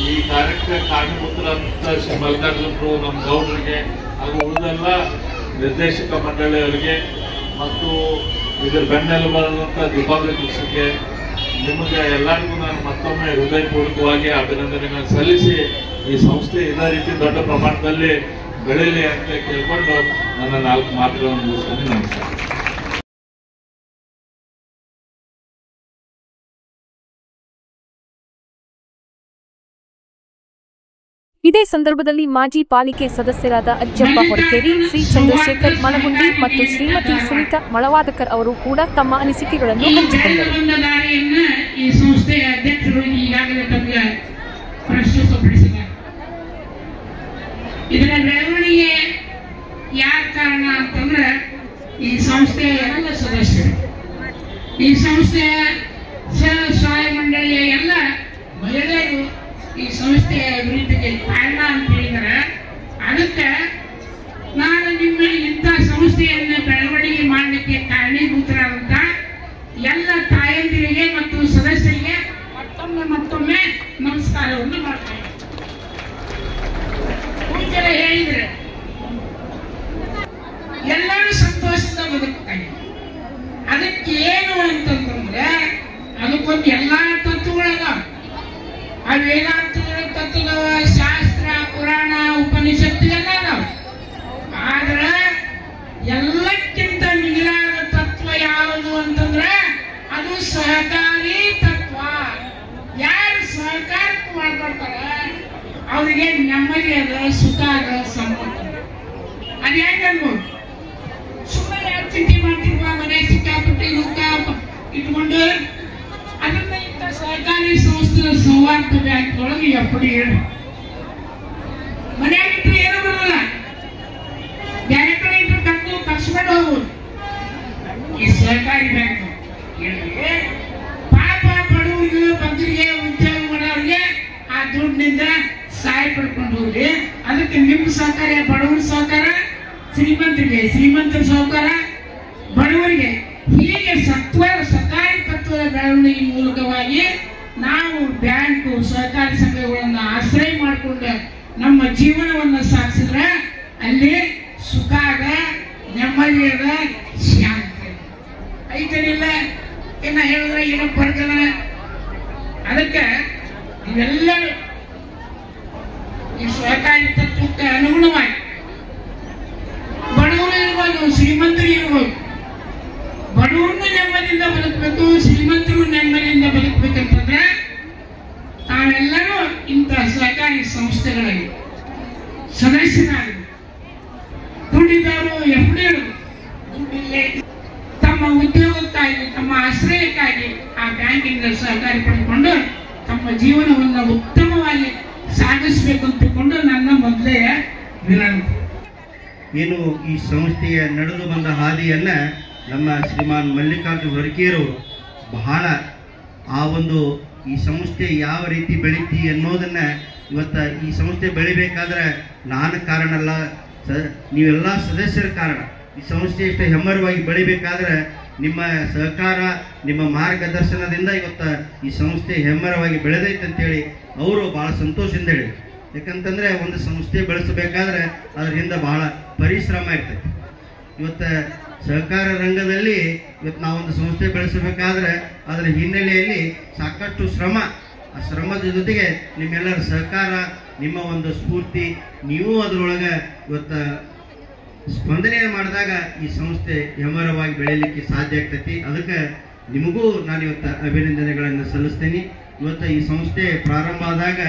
ಈ ಕಾರ್ಯಕ್ಕೆ ಕಾರಣಭೂತರಂತ ಶ್ರೀ ಮಲ್ಲಿಕಾರ್ಜುನರು, ನಮ್ಮ ಗೌಡರಿಗೆ ಹಾಗೂ ಉಳಿದೆಲ್ಲ ನಿರ್ದೇಶಕ ಮಂಡಳಿಯವರಿಗೆ ಮತ್ತು ಇದರ ಬೆನ್ನೆಲುಬಾದಂಥ ಡಿಪಾಸಿಟರ್ಸ್ಗೆ ನಿಮಗೆ ಎಲ್ಲರಿಗೂ ನಾನು ಮತ್ತೊಮ್ಮೆ ಹೃದಯಪೂರ್ವಕವಾಗಿ ಅಭಿನಂದನೆಗಳನ್ನು ಸಲ್ಲಿಸಿ ಈ ಸಂಸ್ಥೆ ಇದೇ ರೀತಿ ದೊಡ್ಡ ಪ್ರಮಾಣದಲ್ಲಿ ಬೆಳೀಲಿ ಅಂತ ಕೇಳ್ಕೊಂಡು ನನ್ನ 4 ಮಾತುಗಳನ್ನು ಮುಗಿಸ್ತೀನಿ. ನಮಸ್ಕಾರ. ಇದೇ ಸಂದರ್ಭದಲ್ಲಿ ಮಾಜಿ ಪಾಲಿಕೆ ಸದಸ್ಯರಾದ ಅಜ್ಜಪ್ಪ ಹೊರಕೇರಿ, ಶ್ರೀ ಚಂದ್ರಶೇಖರ್ ಮನಗುಂಡಿ ಮತ್ತು ಶ್ರೀಮತಿ ಸುನೀತಾ ಮಳವಾದಕರ್ ಅವರು ಕೂಡ ತಮ್ಮ ಅನಿಸಿಕೆಗಳನ್ನು ಹಂಚಿಕೊಂಡರು. ಈ ಸಂಸ್ಥೆಯ ಅಧ್ಯಕ್ಷರು ಈಗಾಗಲೇ ತಮಗೆ ಪ್ರಸ್ತುತಪಡಿಸಿದ್ದಾರೆ. ಇದರ ಬೆಳವಣಿಗೆ ಯಾರ ಕಾರಣ ಅಂತಂದ್ರೆ ಈ ಸಂಸ್ಥೆಯ ಎಲ್ಲ ಸದಸ್ಯರು, ಈ ಸಂಸ್ಥೆಯ ಸಹಾಯ ಮಂಡಳಿಯ ಎಲ್ಲ ಮಹಿಳೆಯರು ಈ ಸಂಸ್ಥೆಯ ಅಭಿವೃದ್ಧಿಗೆ ಕಾರಣ ಅಂತ ಹೇಳಿದರೆ, ಅದಕ್ಕೆ ನಾನು ನಿಮ್ಮಲ್ಲಿ ಇಂಥ ಸಂಸ್ಥೆಯನ್ನು ಬೆಳವಣಿಗೆ ಮಾಡಲಿಕ್ಕೆ ಕಾರಣೀಭೂತರಾದಂಥ ಎಲ್ಲ ತಾಯಂದಿರಿಗೆ ಮತ್ತು ಸದಸ್ಯರಿಗೆ ಮತ್ತೊಮ್ಮೆ ನಮಸ್ಕಾರವನ್ನು ಮಾಡ್ತೇನೆ. ಮುಂಚೆ ಹೇಳಿದ್ರೆ ಎಲ್ಲರೂ ಸಂತೋಷದಿಂದ ಬದುಕ್ತಾರೆ. ಅದಕ್ಕೆ ಏನು ಅಂತಂದ್ರೆ ಅದಕ್ಕೊಂದು ಎಲ್ಲಾ ತತ್ವಗಳದ, ಆ ವೇದಾಂತಗಳ ತತ್ವದವ, ಶಾಸ್ತ್ರ ಪುರಾಣ ಉಪನಿಷತ್ತು ಎಲ್ಲ ಅದಾವ. ಆದ್ರೆ ಎಲ್ಲಕ್ಕಿಂತ ಮಿಗಿಲಾದ ತತ್ವ ಯಾವುದು ಅಂತಂದ್ರೆ ಅದು ಸಹಕಾರಿ ತತ್ವ. ಯಾರು ಸಹಕಾರ ಮಾಡ್ಕೊಡ್ತಾರೆ ಅವರಿಗೆ ನೆಮ್ಮದಿ ಅದ, ಸುಖ ಅದ, ಸಂಪತ್ತು. ಅದು ಹೆಂಗ ಅನ್ಬೋದು? ಸುಮ್ಮನೆ ಯಾರು ಚಿಂತೆ ಮಾಡ್ತಿರುವ ಮನೆ ಸಿಕ್ಕಾಪಟ್ಟೆ ದುಃಖ ಇಟ್ಕೊಂಡು ಅದನ್ನ ಇಂಥ ಸಹಕಾರಿ ಸಂಸ್ಥೆಯ ಸೌಹಾರ್ದ ಬ್ಯಾಂಕ್ ಒಳಗೆ ಎಪ್ಪಡಿ ಹೇಳಿ ಮನೆಯಾಗಿಟ್ಟರೆ ಏನು ಬರಲ್ಲ, ಬೇರೆ ಕಡೆ ಇಟ್ಟರೆ ಕಟ್ಟು ಕಟ್ಸ್ಕೊಂಡು ಹೋಗ್ಬೋದು. ಈ ಸಹಕಾರಿ ಬ್ಯಾಂಕ್ ಹೇಳಿದ್ರೆ ಪಾಪ ಬಡವರಿಗೆ ಬಂದರಿಗೆ ಉದ್ಯೋಗ ಮಾಡೋರಿಗೆ ಆ ದುಡ್ಡಿನಿಂದ ಸಹಾಯ ಪಡ್ಕೊಂಡು ಹೋಗ್ಲಿ. ಅದಕ್ಕೆ ನಿಮ್ಮ ಸಹಕಾರ, ಬಡವರ ಸಹಕಾರ ಶ್ರೀಮಂತರಿಗೆ, ಶ್ರೀಮಂತರ ಸಹಕಾರ ಬಡವರಿಗೆ, ಹೀಗೆ ಸಹಕಾರಿ ತತ್ವದ ಬೆಳವಣಿಗೆ ಮೂಲಕವಾಗಿ ನಾವು ಬ್ಯಾಂಕು ಸಹಕಾರಿ ಸಂಘಗಳನ್ನು ಆಶ್ರಯ ಮಾಡಿಕೊಂಡು ನಮ್ಮ ಜೀವನವನ್ನು ಸಾಗಿಸಿದ್ರೆ ಅಲ್ಲಿ ಸುಖ ಅದ, ನೆಮ್ಮದಿ ಅದ, ಶಾಂತಿ ಐತನಿಲ್ಲ. ಇನ್ನ ಹೇಳಿದ್ರೆ ಏನೋ ಬರ್ತಾನ. ಅದಕ್ಕೆ ಇವೆಲ್ಲರೂ ಈ ಸಹಕಾರಿ ತತ್ವಕ್ಕೆ ಅನುಗುಣವಾಗಿ ಬಡವರು ಇರ್ಬೋದು, ಶ್ರೀಮಂತರು ಇರ್ಬೋದು, ಬಡವರನ್ನು ನೆಮ್ಮದಿಯಿಂದ ಬದುಕಬೇಕು, ಶ್ರೀಮಂತರು ನೆಮ್ಮದಿಯಿಂದ ಬದುಕಬೇಕಂತಂದ್ರೆ ತಾವೆಲ್ಲರೂ ಇಂತಹ ಸಹಕಾರಿ ಸಂಸ್ಥೆಗಳಲ್ಲಿ ಸದಸ್ಯರಾಗಿ ದುಡಿದವರು ಎಫ್ಡಿಗಳು ದುಡ್ಡಿಲ್ಲೇ ತಮ್ಮ ಉದ್ಯೋಗಕ್ಕಾಗಿ, ತಮ್ಮ ಆಶ್ರಯಕ್ಕಾಗಿ ಆ ಬ್ಯಾಂಕಿಂದ ಸಹಕಾರ ಪಡೆದುಕೊಂಡು ತಮ್ಮ ಜೀವನವನ್ನು ಉತ್ತಮವಾಗಿ ಸಾಗಿಸಬೇಕು ಅಂತಕೊಂಡು ನನ್ನ ಮೊದಲೇ ವಿನಂತಿ. ಏನು ಈ ಸಂಸ್ಥೆಯ ನಡೆದು ಬಂದ ಹಾದಿಯನ್ನ ನಮ್ಮ ಶ್ರೀಮಾನ್ ಮಲ್ಲಿಕಾರ್ಜುನ ಹೊರಕೇರವರು ಬಹಳ ಆ ಒಂದು ಈ ಸಂಸ್ಥೆ ಯಾವ ರೀತಿ ಬೆಳೀತಿ ಅನ್ನೋದನ್ನ ಇವತ್ತು ಈ ಸಂಸ್ಥೆ ಬೆಳಿಬೇಕಾದ್ರೆ ನಾನು ಕಾರಣ ಅಲ್ಲ, ನೀವೆಲ್ಲ ಸದಸ್ಯರ ಕಾರಣ. ಈ ಸಂಸ್ಥೆ ಇಷ್ಟು ಹೆಮ್ಮರವಾಗಿ ಬೆಳಿಬೇಕಾದ್ರೆ ನಿಮ್ಮ ಸಹಕಾರ, ನಿಮ್ಮ ಮಾರ್ಗದರ್ಶನದಿಂದ ಇವತ್ತು ಈ ಸಂಸ್ಥೆ ಹೆಮ್ಮರವಾಗಿ ಬೆಳೆದೈತೆ ಅಂತೇಳಿ ಅವರು ಭಾಳ ಸಂತೋಷದಿಂದ ಹೇಳಿ. ಯಾಕಂತಂದರೆ ಒಂದು ಸಂಸ್ಥೆ ಬೆಳೆಸಬೇಕಾದ್ರೆ ಅದರಿಂದ ಬಹಳ ಪರಿಶ್ರಮ ಇರ್ತೈತೆ. ಇವತ್ತು ಸಹಕಾರ ರಂಗದಲ್ಲಿ ಇವತ್ತು ನಾವೊಂದು ಸಂಸ್ಥೆ ಬೆಳೆಸಬೇಕಾದ್ರೆ ಅದರ ಹಿನ್ನೆಲೆಯಲ್ಲಿ ಸಾಕಷ್ಟು ಶ್ರಮ, ಆ ಶ್ರಮದ ಜೊತೆಗೆ ನಿಮ್ಮೆಲ್ಲರ ಸಹಕಾರ, ನಿಮ್ಮ ಒಂದು ಸ್ಫೂರ್ತಿ, ನೀವು ಅದರೊಳಗೆ ಇವತ್ತು ಸ್ಪಂದನೆ ಮಾಡಿದಾಗ ಈ ಸಂಸ್ಥೆ ಹೆಮ್ಮರವಾಗಿ ಬೆಳೆಯಲಿಕ್ಕೆ ಸಾಧ್ಯ ಆಗ್ತೈತಿ. ಅದಕ್ಕೆ ನಿಮಗೂ ನಾನು ಇವತ್ತು ಅಭಿನಂದನೆಗಳನ್ನು ಸಲ್ಲಿಸ್ತೀನಿ. ಇವತ್ತು ಈ ಸಂಸ್ಥೆ ಪ್ರಾರಂಭ ಆದಾಗ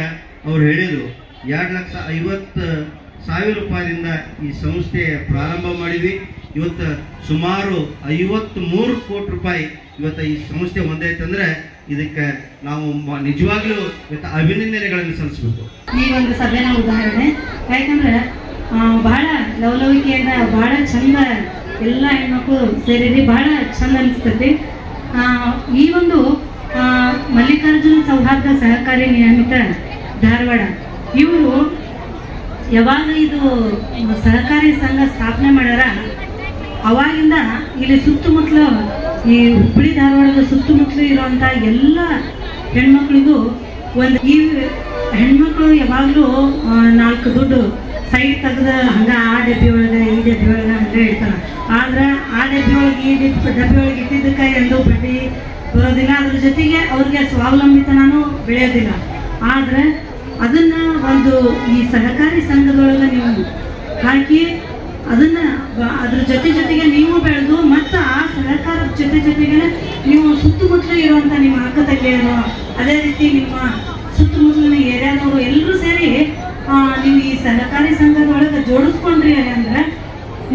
ಅವ್ರು ಹೇಳಿದರು 2,50,000 ರೂಪಾಯಿದಿಂದ ಈ ಸಂಸ್ಥೆ ಪ್ರಾರಂಭ ಮಾಡಿದ್ವಿ. ಇವತ್ತು ಸುಮಾರು 53 ಕೋಟಿ ರೂಪಾಯಿ ಇವತ್ತು ಈ ಸಂಸ್ಥೆ ಹೊಂದೈತಂದ್ರೆ ಇದಕ್ಕೆ ನಾವು ನಿಜವಾಗ್ಲೂ ಇವತ್ತು ಅಭಿನಂದನೆಗಳನ್ನು ಸಲ್ಲಿಸಬೇಕು. ಈ ಒಂದು ಸಭೆನ ಉದಾಹರಣೆ, ಯಾಕಂದ್ರೆ ಬಹಳ ಲವಲವಿಕೆಯಿಂದ ಬಹಳ ಚಂದ ಎಲ್ಲ ಹೆಣ್ಮಕ್ಳು ಸೇರಿರಿ, ಬಹಳ ಚಂದ ಅನಿಸ್ತೈತಿ. ಈ ಒಂದು ಮಲ್ಲಿಕಾರ್ಜುನ ಸೌಹಾರ್ದ ಸಹಕಾರಿ ನಿಯಮಿತ ಧಾರವಾಡ ಇವರು ಯಾವಾಗ ಇದು ಸಹಕಾರಿ ಸಂಘ ಸ್ಥಾಪನೆ ಮಾಡ್ಯಾರ ಅವಾಗಿಂದ ಇಲ್ಲಿ ಸುತ್ತಮುತ್ತಲು ಈ ಹುಬ್ಬಳ್ಳಿ ಧಾರವಾಡದ ಸುತ್ತಮುತ್ತಲು ಇರುವಂಥ ಎಲ್ಲ ಹೆಣ್ಮಕ್ಳಿಗೂ ಒಂದು, ಈ ಹೆಣ್ಮಕ್ಳು ಯಾವಾಗಲೂ 4 ದುಡ್ಡು ಸೈಡ್ ತೆಗೆದು ಹಂಗೆ ಆ ಡಬ್ಬಿ ಒಳಗೆ ಈ ಡಬ್ಬಿ ಒಳಗೆ ಹಂಗೆ ಇಡ್ತಾರೆ. ಆದ್ರೆ ಆ ಡಬ್ಬಿ ಒಳಗೆ ಈ ಡಬ್ಬಿ ಒಳಗೆ ಇಟ್ಟಿದ್ದಕ್ಕೆ ಎಂದು ಬಡ್ಡಿ ಬರೋದಿಲ್ಲ, ಅದ್ರ ಜೊತೆಗೆ ಅವ್ರಿಗೆ ಸ್ವಾವಲಂಬಿತನೂ ಬೆಳೆಯೋದಿಲ್ಲ. ಆದರೆ ಅದನ್ನು ಒಂದು ಈ ಸಹಕಾರಿ ಸಂಘದೊಳಗೆ ನೀವು ಹಾಕಿ ಅದನ್ನು ಅದ್ರ ಜೊತೆಗೆ ನೀವು ಬೆಳೆದು ಮತ್ತು ಆ ಸಹಕಾರದ ಜೊತೆಗೆ ನೀವು ಸುತ್ತಮುತ್ತಲು ಇರುವಂಥ ನಿಮ್ಮ ಅಕ್ಕ ತಂಗಿಯರು, ಅದೇ ರೀತಿ ನಿಮ್ಮ ಸುತ್ತಮುತ್ತಲಿನ ಏರಿಯಾದವರು ಎಲ್ಲರೂ ಸೇರಿ ನೀವು ಈ ಸಹಕಾರಿ ಸಂಘದೊಳಗೆ ಜೋಡಿಸ್ಕೊಂಡ್ರಿ ಅಂದ್ರೆ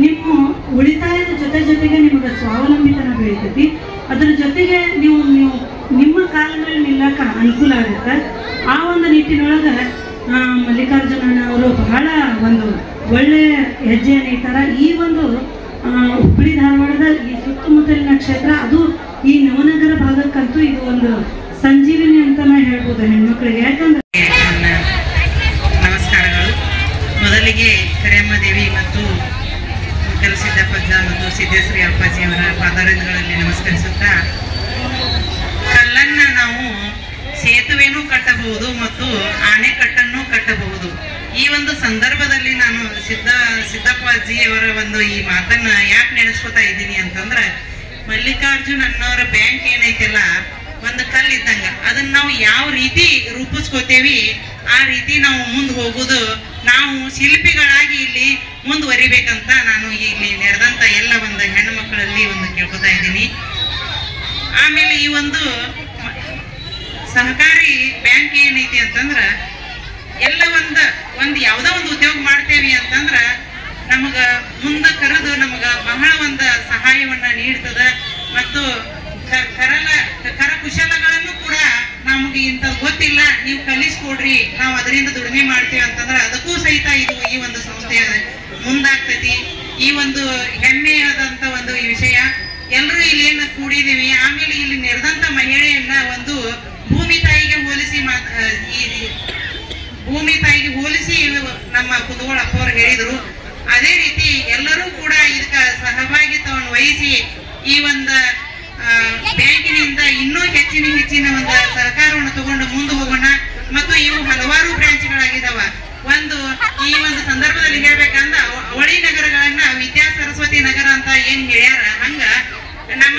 ನಿಮ್ಮ ಉಳಿತಾಯದ ಜೊತೆಗೆ ನಿಮಗೆ ಸ್ವಾವಲಂಬಿತನ ಬೆಳೀತೈತಿ. ಅದ್ರ ಜೊತೆಗೆ ನೀವು ನಿಮ್ಮ ಕಾಲ ಮೇಲೆ ನಿಲ್ಲಕ್ಕೆ ಅನುಕೂಲ ಆಗುತ್ತೆ. ಆ ಒಂದು ನಿಟ್ಟಿನೊಳಗೆ ಮಲ್ಲಿಕಾರ್ಜುನವರು ಬಹಳ ಒಂದು ಒಳ್ಳೆಯ ಹೆಜ್ಜೆಯನ್ನು ಇಟ್ಟಾರ. ಈ ಒಂದು ಹುಬ್ಬಳ್ಳಿ ಧಾರವಾಡದ ಈ ಸುತ್ತಮುತ್ತಲಿನ ಕ್ಷೇತ್ರ, ಅದು ಈ ನವನಗರ ಭಾಗಕ್ಕಂತೂ ಇದು ಒಂದು ಸಂಜೀವಿನಿ ಅಂತಾನೆ ಹೇಳ್ಬೋದು ಹೆಣ್ಮಕ್ಳಿಗೆ. ಯಾಕಂದ್ರೆ ನಮಸ್ಕಾರಗಳು. ಮೊದಲಿಗೆ ಕರಿಯಮ್ಮ ದೇವಿ ಮತ್ತು ಸಿದ್ದಪ್ಪಜ್ಜ ಮತ್ತು ಸಿದ್ದೇಶ್ವರಿ ಅಪ್ಪಾಜಿಯವರ ಪಾದಾರಗಳಲ್ಲಿ ನಮಸ್ಕರಿಸುತ್ತಾ, ಕಲ್ಲನ್ನ ನಾವು ಸೇತುವೆನೂ ಕಟ್ಟಬಹುದು ಮತ್ತು ಆಣೆಕಟ್ಟನ್ನು ಕಟ್ಟಬಹುದು. ಈ ಒಂದು ಸಂದರ್ಭದಲ್ಲಿ ನಾನು ಸಿದ್ದಪ್ಪಾಜಿಯವರ ಒಂದು ಈ ಮಾತನ್ನ ಯಾಕೆ ನೆನೆಸ್ಕೊತಾ ಇದ್ದೀನಿ ಅಂತಂದ್ರೆ, ಮಲ್ಲಿಕಾರ್ಜುನ್ ಅನ್ನೋರ ಬ್ಯಾಂಕ್ ಏನೈತಿಲ್ಲ ಒಂದು ಕಲ್ಲು ಇದ್ದಂಗ, ಅದನ್ನ ನಾವು ಯಾವ ರೀತಿ ರೂಪಿಸ್ಕೋತೇವಿ ಆ ರೀತಿ ನಾವು ಮುಂದೆ ಹೋಗುದು, ನಾವು ಶಿಲ್ಪಿಗಳಾಗಿ ಇಲ್ಲಿ ಮುಂದುವರಿಬೇಕಂತ ನಾನು ಇಲ್ಲಿ ನೆರೆದಂತ ಎಲ್ಲ ಒಂದು ಹೆಣ್ಣು ಮಕ್ಕಳಲ್ಲಿ ಒಂದು ಕೇಳ್ಕೊತಾ ಇದ್ದೀನಿ. ಆಮೇಲೆ ಈ ಒಂದು ಸಹಕಾರಿ ಬ್ಯಾಂಕ್ ಏನೈತಿ ಅಂತಂದ್ರ, ಎಲ್ಲ ಒಂದು ಯಾವ್ದೋ ಒಂದು ಉದ್ಯೋಗ ಮಾಡ್ತೇವಿ ಅಂತಂದ್ರ ನಮಗ ಮುಂದೆ ಕರೆದು ನಮಗ ಬಹಳ ಒಂದು ಸಹಾಯವನ್ನ ನೀಡ್ತದ. ಮತ್ತು ಕರಕುಶಲಗಳನ್ನು ಕೂಡ ನಮಗೆ ಇಂಥದ್ದು ಗೊತ್ತಿಲ್ಲ, ನೀವು ಕಲಿಸ್ಕೊಡ್ರಿ, ನಾವು ಅದರಿಂದ ದುಡಿಮೆ ಮಾಡ್ತೇವೆ ಅಂತಂದ್ರೆ ಅದಕ್ಕೂ ಸಹಿತ ಇದು ಈ ಒಂದು ಸಂಸ್ಥೆ ಮುಂದಾಗ್ತೈತಿ. ಈ ಒಂದು ಹೆಮ್ಮೆಯಾದಂತ ಒಂದು ವಿಷಯ. ಎಲ್ಲರೂ ಇಲ್ಲಿ ಏನು ಕೂಡಿದೀವಿ. ಆಮೇಲೆ ಇಲ್ಲಿ ನೆರೆದಂತ ಮಹಿಳೆಯನ್ನ ಒಂದು ಭೂಮಿ ತಾಯಿಗೆ ಹೋಲಿಸಿ ನಮ್ಮ ಕುಂದಗೋಳ ಅಪ್ಪವರು ಹೇಳಿದ್ರು. ಅದೇ ರೀತಿ ಎಲ್ಲರೂ ಕೂಡ ಇದಕ್ಕೆ ಸಹಭಾಗಿತ್ವವನ್ನು ವಹಿಸಿ ಈ ಒಂದು ಬ್ಯಾಂಕಿನಿಂದ ಇನ್ನೂ ಹೆಚ್ಚಿನ ಒಂದು ಸಹಕಾರವನ್ನು ತಗೊಂಡು ಮುಂದೆ ಹೋಗೋಣ. ಮತ್ತು ಇವು ಹಲವಾರು ಬ್ರಾಂಚ್ಗಳಾಗಿದ್ದಾವ. ಈ ಒಂದು ಸಂದರ್ಭದಲ್ಲಿ ಹೇಳ್ಬೇಕಂದ್ರ ಅವಳಿ ನಗರಗಳನ್ನ ವಿದ್ಯಾ ಸರಸ್ವತಿ ನಗರ ಅಂತ ಏನ್ ಹೇಳ್ಯಾರ, ಹಂಗ ನಮ್ಮ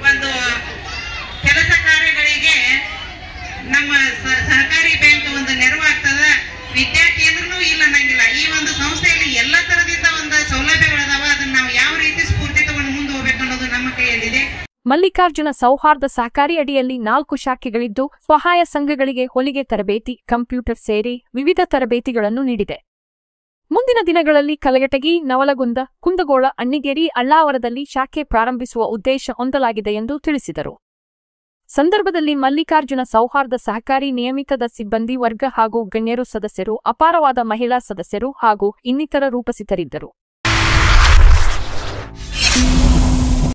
ಒಂದು ಕೆಲಸ ಕಾರ್ಯಗಳಿಗೆ ನಮ್ಮ ಸಹಕಾರಿ ಬ್ಯಾಂಕ್ ಒಂದು ನೆರವಾಗ್ತದ. ವಿದ್ಯಾ ಕೇಂದ್ರನೂ ಇಲ್ಲ ಅನ್ನಂಗಿಲ್ಲ. ಈ ಒಂದು ಸಂಸ್ಥೆಯಲ್ಲಿ ಎಲ್ಲ ತರದಿಂದ ಒಂದು ಸೌಲಭ್ಯಗಳದಾವ. ಅದನ್ನ ನಾವು ಯಾವ ರೀತಿ ಸ್ಫೂರ್ತಿ ತಗೊಂಡು ಮುಂದೆ ಹೋಗ್ಬೇಕು ಅನ್ನೋದು ನಮ್ಮ ಕೈಯಲ್ಲಿದೆ. ಮಲ್ಲಿಕಾರ್ಜುನ ಸೌಹಾರ್ದ ಸಹಕಾರಿ ಅಡಿಯಲ್ಲಿ 4 ಶಾಖೆಗಳಿದ್ದು, ಸ್ವಸಹಾಯ ಸಂಘಗಳಿಗೆ ಹೊಲಿಗೆ ತರಬೇತಿ, ಕಂಪ್ಯೂಟರ್ ಸೇರಿ ವಿವಿಧ ತರಬೇತಿಗಳನ್ನು ನೀಡಿದೆ. ಮುಂದಿನ ದಿನಗಳಲ್ಲಿ ಕಲಘಟಗಿ, ನವಲಗುಂದ, ಕುಂದಗೋಳ, ಅಣ್ಣಿಗೇರಿ, ಅಳ್ಳಾವರದಲ್ಲಿ ಶಾಖೆ ಪ್ರಾರಂಭಿಸುವ ಉದ್ದೇಶ ಹೊಂದಲಾಗಿದೆ ಎಂದು ತಿಳಿಸಿದರು. ಸಂದರ್ಭದಲ್ಲಿ ಮಲ್ಲಿಕಾರ್ಜುನ ಸೌಹಾರ್ದ ಸಹಕಾರಿ ನಿಯಮಿತದ ಸಿಬ್ಬಂದಿ ವರ್ಗ ಹಾಗೂ ಗಣ್ಯರು, ಸದಸ್ಯರು, ಅಪಾರವಾದ ಮಹಿಳಾ ಸದಸ್ಯರು ಹಾಗೂ ಇನ್ನಿತರ ರೂಪಸಿತರಿದ್ದರು.